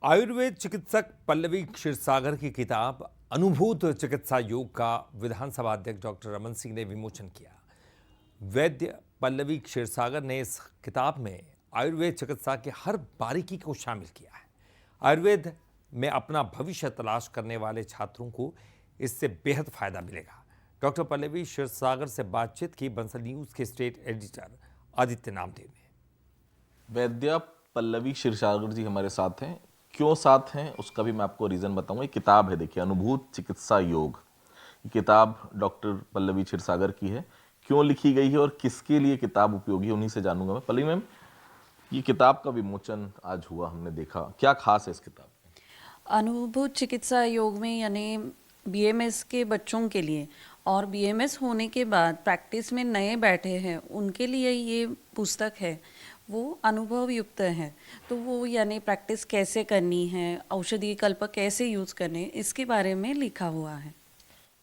आयुर्वेद चिकित्सक पल्लवी क्षीरसागर की किताब अनुभूत चिकित्सा योग का विधानसभा अध्यक्ष डॉक्टर रमन सिंह ने विमोचन किया। वैद्य पल्लवी क्षीरसागर ने इस किताब में आयुर्वेद चिकित्सा के हर बारीकी को शामिल किया है। आयुर्वेद में अपना भविष्य तलाश करने वाले छात्रों को इससे बेहद फायदा मिलेगा। डॉक्टर पल्लवी क्षीरसागर से बातचीत की बंसल न्यूज के स्टेट एडिटर आदित्य नामदेव ने। वैद्य पल्लवी क्षीरसागर जी हमारे साथ हैं। क्यों साथ हैं उसका भी मैं आपको रीज़न बताऊंगा। ये किताब है, देखिए, अनुभूत चिकित्सा योग। ये किताब डॉक्टर पल्लवी क्षीरसागर की है। क्यों लिखी गई है और किसके लिए किताब उपयोगी है, उन्हीं से जानूंगा मैं। पल्लवी मैम, ये किताब का विमोचन आज हुआ, हमने देखा, क्या खास है इस किताब में? अनुभूत चिकित्सा योग में यानी बीएमएस के बच्चों के लिए और बीएमएस होने के बाद प्रैक्टिस में नए बैठे हैं उनके लिए ये पुस्तक है, वो अनुभव युक्त है। तो वो यानी प्रैक्टिस कैसे करनी है, औषधीय कल्प कैसे यूज़ करने, इसके बारे में लिखा हुआ है।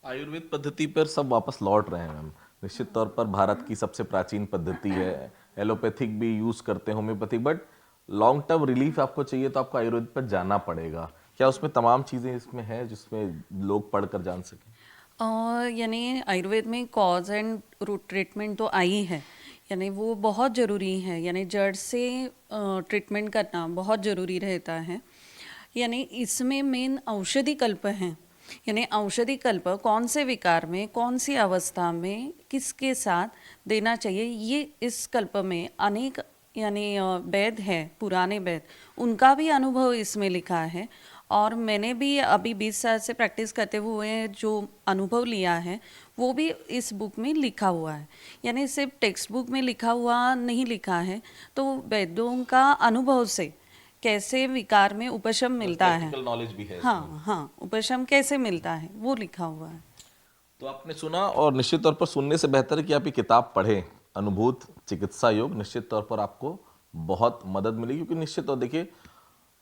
आयुर्वेद पद्धति पर सब वापस लौट रहे हैं मैम। निश्चित तौर पर भारत की सबसे प्राचीन पद्धति है। एलोपैथिक भी यूज़ करते हैं, homeopathic, but long term relief आपको चाहिए तो आपको आयुर्वेद पर जाना पड़ेगा। क्या उसमें तमाम चीज़ें इसमें हैं जिसमें लोग पढ़कर जान सकें? यानी आयुर्वेद में कॉज एंड रूट ट्रीटमेंट तो आई है, यानी वो बहुत ज़रूरी है। यानी जड़ से ट्रीटमेंट करना बहुत ज़रूरी रहता है। यानी इसमें मेन औषधि कल्प हैं। यानी औषधि कल्प कौन से विकार में, कौन सी अवस्था में, किसके साथ देना चाहिए, ये इस कल्प में अनेक यानी वैद्य है, पुराने वैद्य, उनका भी अनुभव इसमें लिखा है। और मैंने भी अभी 20 साल से प्रैक्टिस करते हुए जो अनुभव लिया है वो भी इस बुक में लिखा हुआ है। यानी सिर्फ टेक्स्ट बुक में लिखा हुआ नहीं लिखा है, तो वैद्यों का अनुभव से कैसे विकार में उपशम मिलता है, प्रैक्टिकल नॉलेज भी है इसमें। हाँ, उपशम कैसे मिलता है वो लिखा हुआ है। तो आपने सुना, और निश्चित तौर पर सुनने से बेहतर है कि आप ये किताब पढ़ें, अनुभूत चिकित्सा योग। निश्चित तौर पर आपको बहुत मदद मिलेगी, क्योंकि निश्चित तौर, देखिए,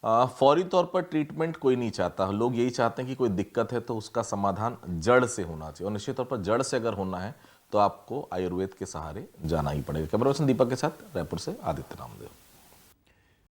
फौरी तौर पर ट्रीटमेंट कोई नहीं चाहता। लोग यही चाहते हैं कि कोई दिक्कत है तो उसका समाधान जड़ से होना चाहिए, और निश्चित तौर पर जड़ से अगर होना है तो आपको आयुर्वेद के सहारे जाना ही पड़ेगा। कैमरा पर्सन दीपक के साथ रायपुर से आदित्य नामदेव।